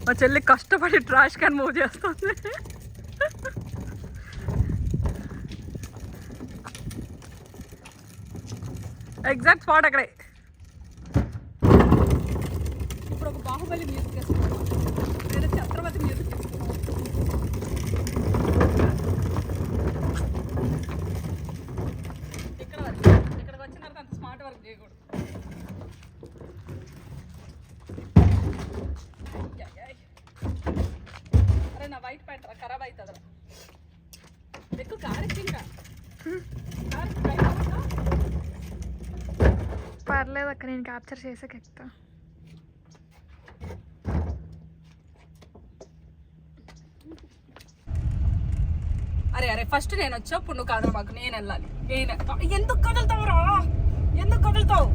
మా చెల్లి కష్టపడి ట్రాష్ క్యాన్ మూవ్ చేస్తుంది. ఎగ్జాక్ట్ స్పాట్ అక్కడే. ఇప్పుడు ఒక బాహుబలి మ్యూజిక్ వేసుకున్నాం లేదా ఛత్రపతి మ్యూజిక్ వేసుకున్నాం. ఇక్కడికి వచ్చిన తర్వాత అంత స్మార్ట్ వర్క్ చేయకూడదు. అరే నా వైట్ ప్యాంట్ ఖరాబ్ అవుతుందిరా. ఎక్కువ కారెక్కి ఇంకా పర్లేదు అక్క, నేను క్యాప్చర్ చేసాక ఎక్కుతా. అరే అరే ఫస్ట్ నేను వచ్చా, ఇప్పుడు నువ్వు కాదు మాకు, నేను వెళ్ళాలి. ఎందుకు కదులుతావురా, ఎందుకు కదులుతావు?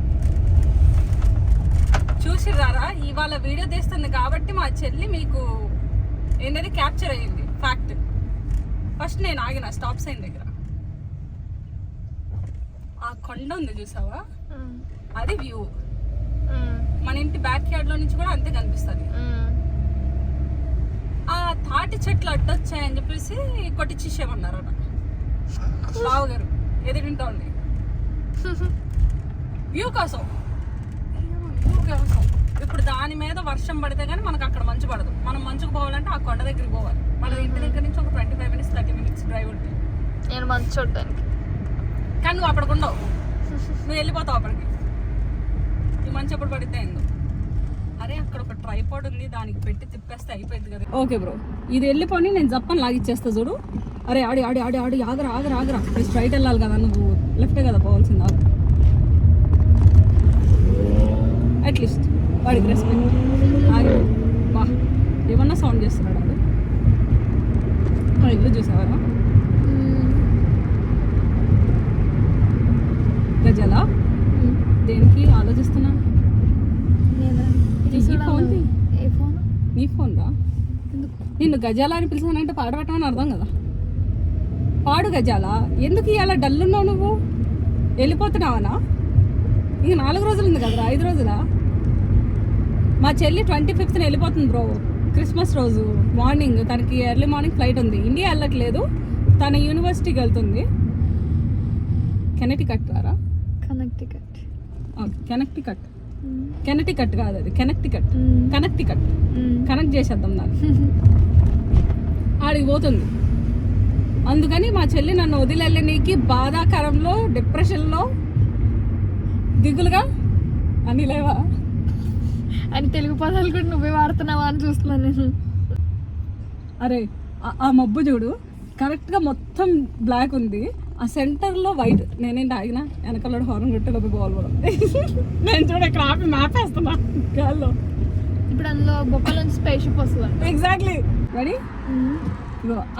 చూసిరారా, ఇవాళ వీడియో తీస్తుంది కాబట్టి మా చెల్లి మీకు ఏంటది క్యాప్చర్ అయ్యింది ఫ్యాక్ట్. ఫస్ట్ నేను ఆగిన స్టాప్ సైన్ దగ్గర. ఆ కొండ ఉంది చూసావా, అది వ్యూ. మన ఇంటి బ్యాక్ యార్డ్ లో నుంచి కూడా అంతే కనిపిస్తుంది. ఆ తాటి చెట్లు అడ్డొచ్చాయని చెప్పేసి కొట్టించేసేమన్నారు అన్న బావు గారు. ఎదురింటా ఉంది వ్యూ కోసం. ఇప్పుడు దాని మీద వర్షం పడితే కానీ మనకు అక్కడ మంచు పడదు. మనం మంచుకు పోవాలంటే ఆ కొండ దగ్గరికి పోవాలి. మన ఇంటి దగ్గర నుంచి ఒక 25 minutes 30 minutes డ్రైవ్ ఉంటుంది. నేను మంచు చూడడానికి. కానీ నువ్వు అప్పటికి ఉండవు, నువ్వు వెళ్ళిపోతావు అప్పటికి. ఈ మంచి ఎప్పుడు పడితే ఏందో. అరే అక్కడ ఒక ట్రైపాడ్ ఉంది, దానికి పెట్టి తిప్పేస్తే అయిపోయింది కదా. ఓకే బ్రో, ఇది వెళ్ళిపోయి నేను జప్పని లాగిచ్చేస్తా చూడు. అరే ఆడి ఆడి ఆడి ఆడి ఆగరా ఆగరా ఆగరా. స్ట్రైట్ వెళ్ళాలి కదా, నువ్వు లెఫ్టే కదా పోవాల్సింది. అట్లీస్ట్ వాడికి రెస్పెక్ట్. ఆగి బా ఏమన్నా సౌండ్ చేస్తున్నాడు వాడు. ఇల్లు చూసావా గజలా? దేనికి ఆలోచిస్తున్నా? నీ ఫోన్ రా. నిన్ను గజాల అని పిలిచానంటే పాడబెట్టమని అర్థం కదా. పాడు గజాల. ఎందుకు ఇలా డల్లున్నావు నువ్వు? వెళ్ళిపోతున్నావనా? ఇంక 4 రోజులు ఉంది కదరా, 5 రోజులా? మా చెల్లి 25th వెళ్ళిపోతుంది బ్రో, క్రిస్మస్ రోజు మార్నింగ్. తనకి ఎర్లీ మార్నింగ్ ఫ్లైట్ ఉంది. ఇండియా వెళ్ళట్లేదు, తన యూనివర్సిటీకి వెళ్తుంది. కెనెక్టికట్ రారా? కెనెక్టికట్ కాదు, అది కెనెక్టికట్. కనెక్ట్ చేసేద్దాం దాన్ని. ఆడికి పోతుంది. అందుకని మా చెల్లి నన్ను వదిలేళ్ళనికి బాధాకరంలో, డిప్రెషన్లో, దిగులుగా అని లేవా అని తెలుగు పదాలు కూడా నువ్వే వాడుతున్నావా అని చూస్తున్నాను నేను. అరే ఆ మబ్బు చూడు, కరెక్ట్గా మొత్తం బ్లాక్ ఉంది, ఆ సెంటర్లో వైట్. నేనేంటి ఆగినా వెనకాల హార్న్ కొట్టేలోపు పోవాలి కూడా. నేను చూడ ఇక్కడ ఆపి మ్యాప్ వేస్తున్నా గాల్లో. ఇప్పుడు అందులో బొక్కల నుంచి స్పేస్ షిప్ వస్తుంది. ఎగ్జాక్ట్లీ. రెడీ?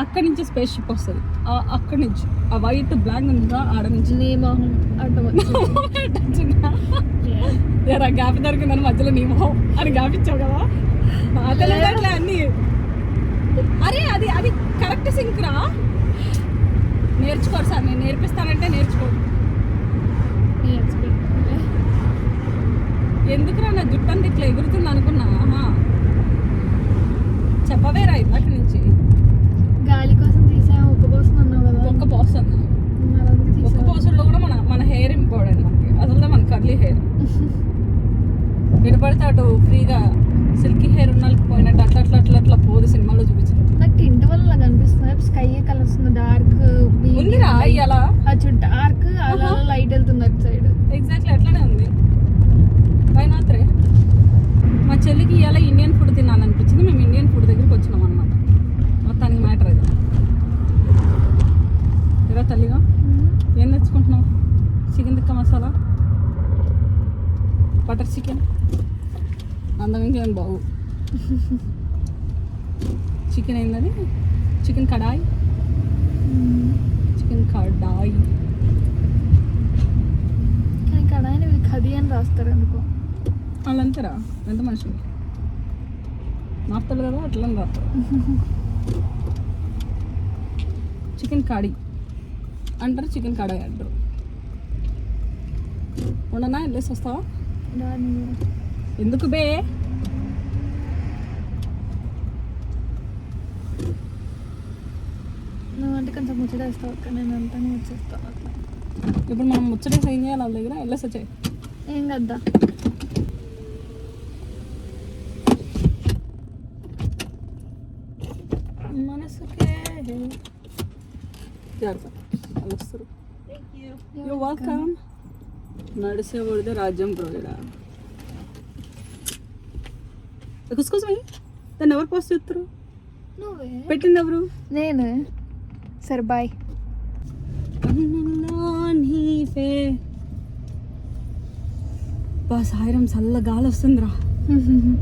అక్కడి నుంచి స్పేస్ షిప్ వస్తుంది. అక్కడి నుంచి ఆ వైట్ బ్లాక్ ఉందా ఆడ నుంచి నీ మొహం అడ్డం గ్యాప్ దొరికిందని మధ్యలో నీ మొహం అని గ్యాప్ ఇచ్చావు కదా. అట్లా అన్ని. అరే అది అది కరెక్ట్ సింక్ రా. నేర్చుకోరు సార్, నేను నేర్పిస్తానంటే నేర్చుకోరు. ఎందుకురా నా జుట్టు అంత ఇట్లా ఎగురుతుంది అనుకున్నా. చెప్పవేరా ఇందాక నుంచి. గాలి కోసం తీసా. ఒక్క పోసం అన్నావు కదా. ఒక్క పోసం. ఒక్క పోసుల్లో కూడా మన హెయిర్ ఇంపార్టెంట్ మనకి. అసలు మన కర్లీ హెయిర్ వినపడితే అటు ఫ్రీగా సిల్కీ హెయిర్ ఉన్న వాళ్ళకి పోయినట్టు అట్లా అట్లా అట్లా అట్లా పోదు. సినిమాలో చూపించారు. నాకు టింట్ వల్ల కనిపిస్తుంది. స్కై కలర్స్ డార్క్ ఉందిరా ఇలా డార్క్ అలా లైట్ వెళ్తుంది అటు సైడ్. ఎగ్జాక్ట్లీ అట్లానే ఉంది. పైనాత్రే మా చెల్లికి ఇలా ఇండియన్ ఫుడ్ తినాలనిపించింది. మేము ఇండియన్ ఫుడ్ దగ్గరికి వచ్చినాం అనమాట. మొత్తానికి మ్యాటర్ అది. ఇలా తల్లిగా ఏం తెచ్చుకుంటున్నావు? Chicken tikka masala, butter chicken. అందం బాగు. చికెన్ ఏంటది? చికెన్ కడాయి. కానీ కడాయిని వీళ్ళు ఖదీ అని రాస్తారు ఎందుకో. వాళ్ళు అంతేరా, ఎంత మనుషులు నాపుతారు కదా, అట్లా రాస్తారు. చికెన్ కడాయి అంటారు, చికెన్ కడాయి అంటారు. ఉండనా వెళ్ళేసి వస్తావా? ఎందుకు బే? అంటే కొంచెం ముచ్చట వేస్తావు అక్క, నేను అంతానే వచ్చేస్తాను అట్లా. ఇప్పుడు మనం ముచ్చటేసి ఏం చేయాలి వాళ్ళ దగ్గర వెళ్ళేసి వచ్చాయి. ఏం కద్దా మనసుకే జాగ్రత్త వాళ్ళు వస్తారు. You welcome. నడిసేవాడిదే రాజ్యం ప్రోడా కుసుకోసమే దాన్ని ఎవరు పోస్ట్ చేస్తారు? నువ్వే పెట్టింది ఎవరు? నేను. సరే బాయ్. బా సాయిరం చల్ల గాలి వస్తుందిరా.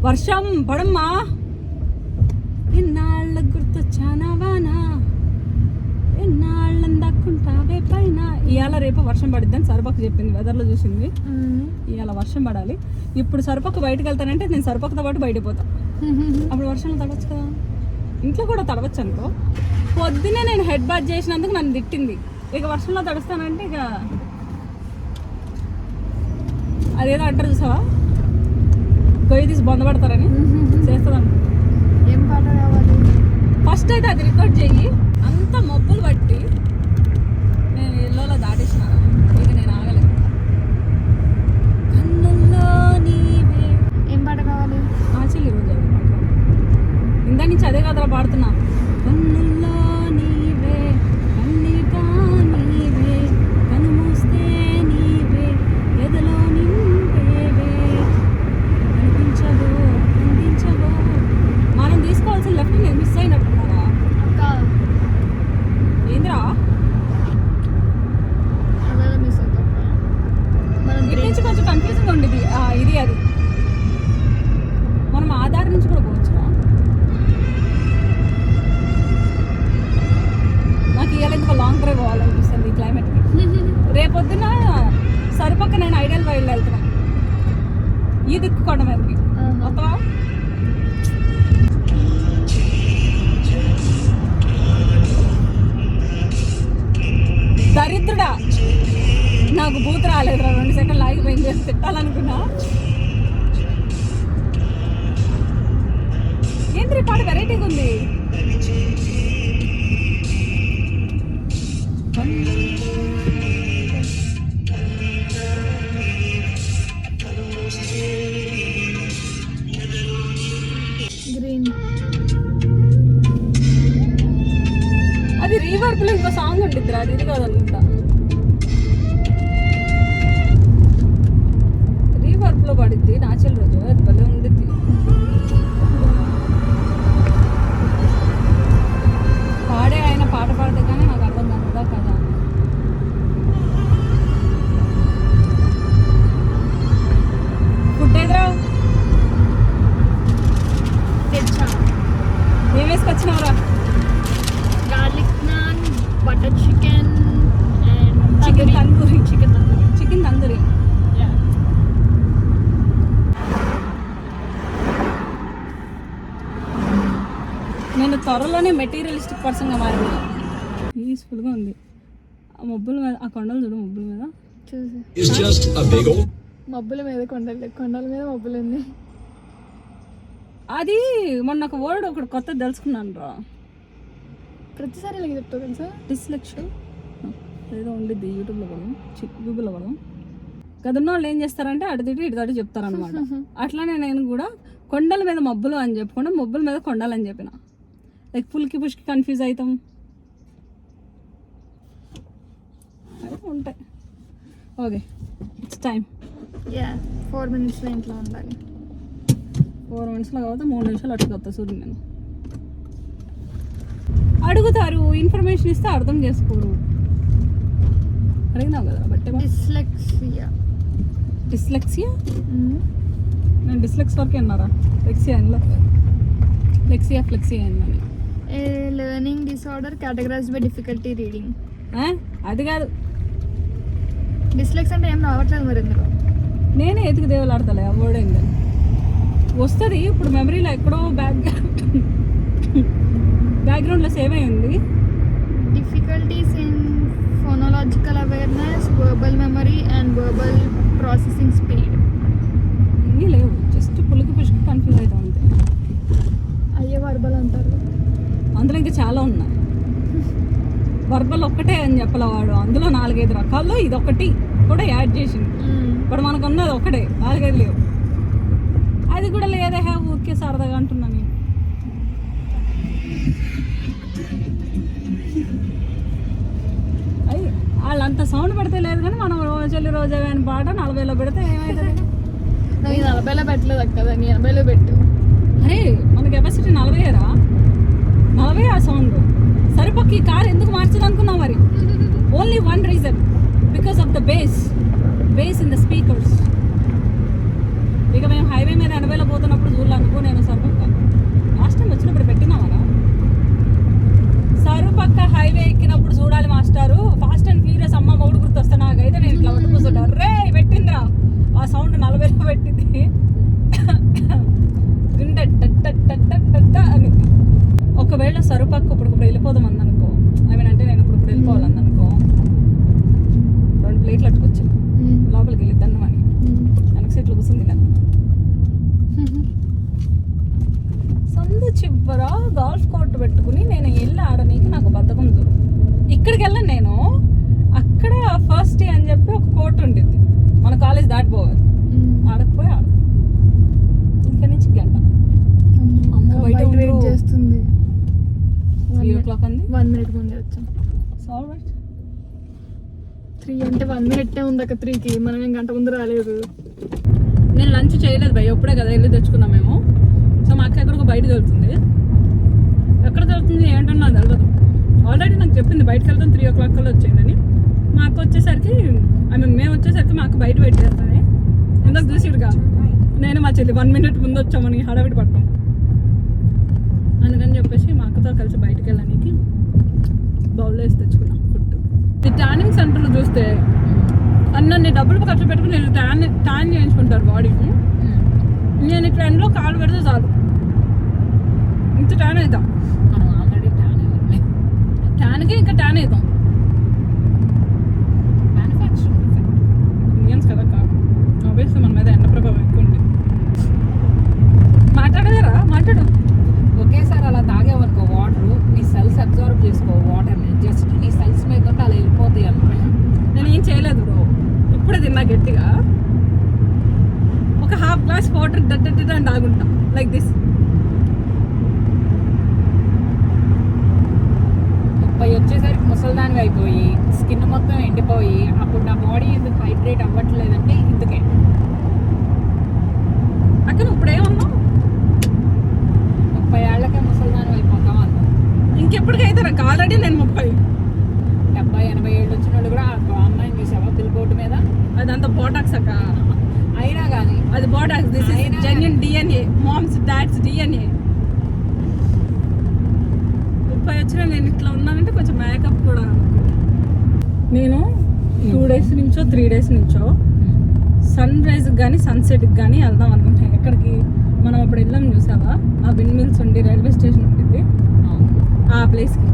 వర్షం పడమ్మా. ఎన్నాళ్ళ గుర్తొచ్చానా వానా, ఎన్నాళ్ళని దక్కుంటావే పైన. ఇవాళ రేపు వర్షం పడిద్దని సరుపక్క చెప్పింది, వెదర్లో చూసింది. ఇవాళ వర్షం పడాలి. ఇప్పుడు సరుపక్క బయటకు వెళ్తానంటే నేను సరుపక్కతో పాటు బయటకు పోతా. అప్పుడు వర్షంలో తడవచ్చు కదా, ఇంట్లో కూడా తడవచ్చు అనుకో. పొద్దున్నే నేను హెడ్ బాత్ చేసినందుకు నన్ను తిట్టింది. ఇక వర్షంలో తడుస్తానంటే ఇక అదేదో అంటారు చూసావా, గొయ్యి తీసి బొందపడతారని చేస్తుందను. ఏం పాట కావాలి? ఫస్ట్ అయితే అది రికార్డ్ చెయ్యి. అంత మబ్బులు బట్టి నేను ఇళ్ళలో దాటేసిన, ఇక నేను ఆగలేదు. కన్నుల్లో నీవే. ఏం పాట కావాలి? ఆచలి రోజు ఇందా నుంచి అదే కదరా పాడుతున్నా. కన్నుల్లో నీవే, కన్నీగా నీవే, కనుమూస్తే నీవే, ఎదలో నింపేవే, అనిపించవో అందించవో. మనం తీసుకోవాల్సిన లెఫ్ట్ నేను మిస్ అయినట్టున్నారా? అక్క ఏంద్రా అలా మిస్ అవుతా. మనం ఇటు నుంచి కొంచెం కన్ఫ్యూజింగ్ ఉండేది. ఇది అది మనం ఆధార్ నుంచి కూడా పోవచ్చురా. నాకు ఇవాళ ఎందుకు లాంగ్ డ్రైవ్ పోవాలనిపిస్తుంది ఈ క్లైమేట్కి. రేపొద్దున సరిపక్క నేను ఐడియల్ వైల్డ్ వెళ్తున్నా, ఈ దిక్కు కొండ మీదకి వస్తావా? దరిద్రుడా, నాకు బూత్ రాలేదురా. 2 సెకండ్లు ఆగిపోయింది, తిట్టాలనుకున్నా. ఏంద్రీ పాట వెరైటీగా ఉంది. గ్రీన్. అది రీవర్బ్లో ఇంకో సాంగ్ ఉండిద్దిరా, అది ఇది కాదనుకుంటా. రీవర్బ్లో పడిద్ది నాచల్ రోజు, అది భలే ఉండిద్ది. పాడే ఆయన పాట పాడితే కానీ నాకు అర్థం కాదా కదా. ఫుడ్ ఎదురా తెచ్చా. ఏం వేసుకొచ్చినావురా? Garlic naan, butter chicken and chicken tandoori. Chicken tandoori. Chicken tandoori. నేను త్వరలోనే మెటీరియలిస్టిక్ పర్సన్గా మారింది. పీస్ఫుల్గా ఉంది. ఆ మబ్బుల మీద, ఆ కొండలు చూడు మబ్బుల మీద. చూసి మబ్బుల మీద కొండలు, కొండల మీద మబ్బులు ఉంది. అది మొన్న ఒక వర్డ్ ఒకటి కొత్తది తెలుసుకున్నాను రా. ప్రతిసారి ఇలాగ చెప్తావు తెలుసా? డిస్లెక్షన్ ఏదో ఉండిద్ది యూట్యూబ్లో కూడా, గూగుల్లో కూడా. గదున్న వాళ్ళు ఏం చేస్తారంటే అటు తిట్టి ఇటు తటి చెప్తారనమాట. అట్లానే నేను కూడా కొండల మీద మబ్బులు అని చెప్పకుండా మబ్బుల మీద కొండలు అని చెప్పిన. లైక్ పుల్కి పుష్కి కన్ఫ్యూజ్ అవుతాం అయితే ఉంటాయి. Okay, it's time. 4 minutesలో ఇంట్లో ఉండాలి. 4 minutesలో కాకపోతే 3 నిమిషాలు అట్టుకు వస్తా సూర్యుడు. నేను అడుగుతారు, ఇన్ఫర్మేషన్ ఇస్తే అర్థం చేసుకోరు. అడిగినావు కదా బట్టే. డిస్లెక్సియా. డిస్లెక్సియా? నేను డిస్లెక్స్ వరకే అన్నారా? లెక్సియా అనిలో లెక్సియా ఫ్లెక్సియా అన్నాను. A learning disorder categorised by difficulty reading. అది కాదు, డిస్లెక్స్ అంటే ఏం రావట్లేదు మరి ఇందులో. నేనే ఎతికి దేవులాడతలే ఆ వర్డ్ ఏందని వస్తుంది. ఇప్పుడు మెమరీలో ఎక్కడో బ్యాక్గ్రౌండ్లో సేవ్ అయి ఉంది. Difficulties in phonological awareness, verbal memory and verbal processing speed. అన్నీ లేవు, జస్ట్ పులికి పుష్కి కన్ఫ్యూజ్ అవుతాం అంతే. అయ్యే వర్బల్ అంటారు. అందులో ఇంకా చాలా ఉన్నాయి. వర్బల్ ఒక్కటే అని చెప్పలే వాడు, అందులో 4-5 రకాల్లో ఇదొకటి కూడా యాడ్ చేసింది. ఇప్పుడు మనకు ఉన్నది ఒకటే, 4-5 లేవు. అది కూడా లేదే ఊరికే సరదాగా అంటున్నా నేను. అయ్యి వాళ్ళంత సౌండ్ పెడితే లేదు కానీ మనం రోజు రోజా అని పాట 40లో పెడితే ఏమవుతుంది? నాకు 40లో పెట్టలేదు అక్క, దాన్ని 80లో పెట్టు. అరే మన కెపాసిటీ 40రా, 40 ఆ సౌండ్. సరిపక్క ఈ కార్ ఎందుకు మార్చదనుకున్నావు మరి? Only one reason, because of the base in the speakers. ఇక మేము హైవే మీద 80లో పోతున్నప్పుడు చూడాలనుకో నేను సరిపక్క లాస్ట్ టైం వచ్చినప్పుడు పెట్టినామరా. సరుపక్క హైవే ఎక్కినప్పుడు చూడాలి మాస్టారు. ఫాస్ట్ అండ్ ఫ్యూరియస్ అమ్మ మూడు గుర్తొస్తా నాకైతే. నేను ఇట్లా పట్టుకుంటా రే పెట్టిందిరా, ఆ సౌండ్ 40లో పెట్టింది. గుండె అని. ఒకవేళ సరుపక్క ఇప్పుడు వెళ్ళిపోదాం అందనుకో, ఐ మీన్ అంటే నేను ఇప్పుడు వెళ్ళిపోవాలందనుకో, 2 ప్లేట్లు అట్టుకొచ్చి లోపలికి వెళ్ళి దన్నమని వెనక సీట్లు కూర్చుంది కదా. సందు చివర గోల్ఫ్ కోర్ట్ పెట్టుకుని నేను వెళ్ళి ఆడనీకి నాకు బద్ధకం చూడు. ఇక్కడికి వెళ్ళను నేను, అక్కడ ఫస్ట్ డే అని చెప్పి ఒక కోర్ట్ ఉండిద్ది, మన కాలేజ్ దాటిపోవాలి. ఆడకపోయి ఆడ ఇక్కడ నుంచి గంట బయట వెయిట్ చేస్తుంది. 3 o'clock అంది. 1 minute ముందే వచ్చాం. 3 అంటే 1 minute ఉంది అక్క. 3కి మనం ఏం గంట ముందు రాలేదు. నేను లంచ్ చేయలేదు భయ్య, ఎప్పుడే కదా వెళ్ళి తెచ్చుకున్నాం మేము. సో మా అక్క ఎక్కడికో బయట దొరుకుతుంది, ఎక్కడ దొరుకుతుంది ఏంటన్నా తెలియదు. ఆల్రెడీ నాకు చెప్పింది బయటకు వెళ్తాం 3 o'clock కల్లా వచ్చేయండి. మా అక్క వచ్చేసరికి, ఐ మీన్ మేము వచ్చేసరికి మా అక్క బయట వెయిట్ చేస్తాను. ఎందుకు చూసిడుగా నేను మా చెల్లి 1 minute ముందు వచ్చామని హడావిడి పడతాం. అందుకని చెప్పేసి మా అక్కతో కలిసి బయటకు వెళ్ళడానికి బౌల్లో వేసి తెచ్చుకున్నాం ఫుడ్. ఈ ట్యానింగ్ సెంటర్లు చూస్తే అన్నీ డబ్బులు ఖర్చు పెట్టుకుని నేను ట్యాన్ చేయించుకుంటారు బాడీకి. నేను ఈ ట్రెండ్లో కాలు పెడితే చాలు ఇంత ట్యాన్ అవుతాం. ట్యాన్కి ఇంకా ట్యాన్ అవుతాం. ఇండియన్స్ కదా కాదు, ఆబ్వియస్లీ మన మీద ఎండ ప్రభావం ఎక్కువ ఉంది. మాట్లాడదారా? మాట్లాడు. ఒకేసారి అలా తాగేవనుకో వాటర్, నీ సెల్స్ అబ్జర్వ్ చేసుకో వాటర్ని, జస్ట్ నీ సెల్స్ మీద ఉంటే అలా వెళ్ళిపోతాయి అన్నమాట. నేను ఏం చేయలేదు బ్రో, ఇప్పుడే తిన్నా గట్టిగా ఒక ½ గ్లాస్ వాటర్ డడ్డ అని తాగుంటా లైక్ దిస్. 30 వచ్చేసరికి ముసల్దానివి అయిపోయి స్కిన్ మొత్తం ఎండిపోయి అప్పుడు నా బాడీ ఎందుకు హైడ్రేట్ అవ్వట్లేదంటే ఇందుకే. అక్కడ ఇప్పుడు ఏమన్నావు? 30 ఏళ్ళకే ముసల్దానివి అయిపోతాం అన్నా. ఇంకెప్పటికైతే నాకు ఆల్రెడీ నేను 30, 70, 80 ఏళ్ళు వచ్చిన వాళ్ళు కూడా అమ్మాయిని చూసావా బిల్ బోర్డు మీద? అదంతా బోటాక్స్ అక్క. అయినా కానీ అది botox, this is genuine DNA, moms dads DNA. 30 వచ్చినా నేను ఇట్లా ఉన్నానంటే కొంచెం మేకప్ కూడా. నేను 2 days నుంచో 3 days నుంచో సన్ రైజ్ కానీ సన్సెట్కి కానీ వెళ్దాం అనుకుంటాను. ఎక్కడికి మనం అప్పుడు వెళ్ళాం చూసావా, ఆ విండ్ మిల్స్ ఉండి రైల్వే స్టేషన్ ఉంటుంది ఆ ప్లేస్కి.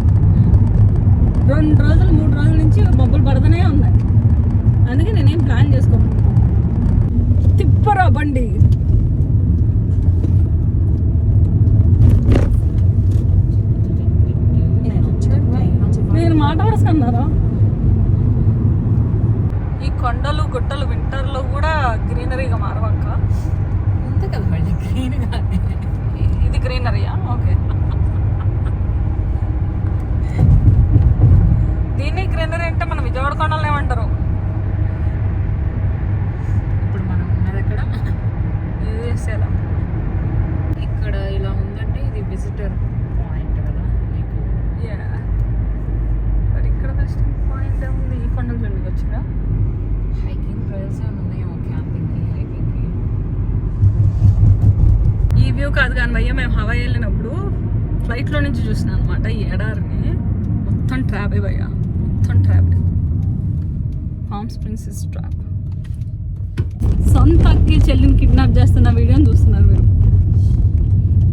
2 రోజులు 3 రోజుల నుంచి మబ్బులు పడుతూనే ఉన్నాయి. అందుకే నేనేం ప్లాన్ చేసుకోను. తిప్పరా బండి. నేను మాట్లాడుతున్నారా? ఈ కొండలు గుట్టలు వింటర్లో కూడా గ్రీనరీగా మారవక్క. ఉంది కదా మళ్ళీ గ్రీన్ కానీ. ఇది గ్రీనరీయా? ఓకే. దీన్ని గ్రీనరీ అంటే మన విజయవాడ కొండలు ఏమంటారు? ఇప్పుడు మనం ఉన్నది ఎక్కడ? ఇది చేసేలా ఇక్కడ ఇలా ఉందంటే ఇది విజిటర్ పాయింట్ కదా నీకు. మరి ఇక్కడ విజిటింగ్ పాయింట్ ఉంది. ఈ కొండల జోలికి వచ్చిందా? హైకింగ్ ట్రైల్స్ ఏమైనా ఉన్నాయేమో క్యాంపింగ్కి, హైకింగ్కి. ఈ వ్యూ కాదు కానీ భయ్య, మేము హవాయి వెళ్ళినప్పుడు ఫ్లైట్లో నుంచి చూసినా అనమాట ఈ ఎడారిని. మొత్తం ట్రాపే భయ్య, మొత్తం trap. Palm springs is trap. సొంత అక్కి చెల్లిని కిడ్నాప్ చేస్తున్న వీడియోని చూస్తున్నారు మీరు.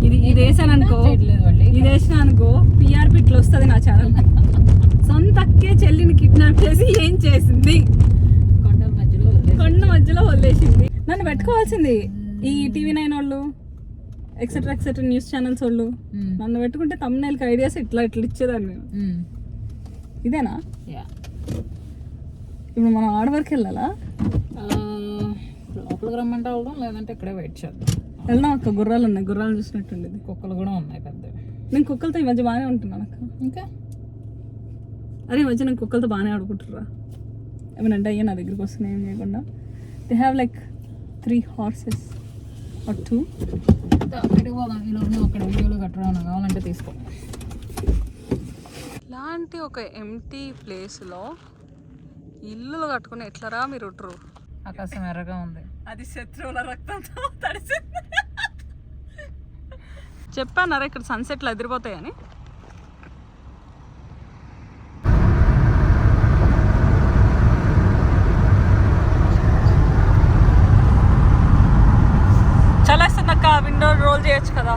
ఇది వేసాననుకో, ఇది వేసినా అనుకో PRP ఇట్లా వస్తుంది నా ఛానల్కి. సొంత అక్కే చెల్లిని కిడ్నాప్ చేసి ఏం చేసింది? కొండ మధ్యలో వదిలేసింది. నన్ను పెట్టుకోవాల్సింది ఈ TV9 వాళ్ళు, ఎక్సెట్రా న్యూస్ ఛానల్స్ వాళ్ళు. నన్ను పెట్టుకుంటే తమ్ముళ్ళకి ఐడియాస్ ఇట్లా ఇచ్చేదాన్ని నేను. ఇదేనా? యా. ఇప్పుడు మనం ఆడవరకు వెళ్ళాలా? లోపలికి రమ్మంటే వెళ్దాం, లేదంటే ఇక్కడే వెయిట్ చేద్దాం. వెళ్దాం అక్క, గుర్రాలు ఉన్నాయి, గుర్రాలు చూసినట్టుండేది. కుక్కలు కూడా ఉన్నాయి పెద్దవి. నేను కుక్కలతో ఈ మధ్య బాగానే ఉంటున్నాను అక్క. ఇంకా అరే ఈ మధ్య నేను కుక్కలతో బాగానే ఆడుకుంటుర్రా. ఏమనంటే అయ్యా నా దగ్గరికి వస్తున్నాయి ఏం చేయకుండా. They have like 3 horses or 2. అక్కడికి పోదాం. ఈలోపు అక్కడ వీడియోలో కట్టడం కావాలంటే తీసుకో. ఇలాంటి ఒక ఎంటీ ప్లేస్లో ఇల్లులు కట్టుకుని ఎట్లరా మీరు ఉంటారు? ఆకాశం ఎర్రగా ఉంది. అది శత్రువుల రక్తంతో తడిసింది. చెప్పానరా ఇక్కడ సన్సెట్లు ఎదిరిపోతాయని. చలేస్తుందక్క, విండో రోల్ చేయొచ్చు కదా.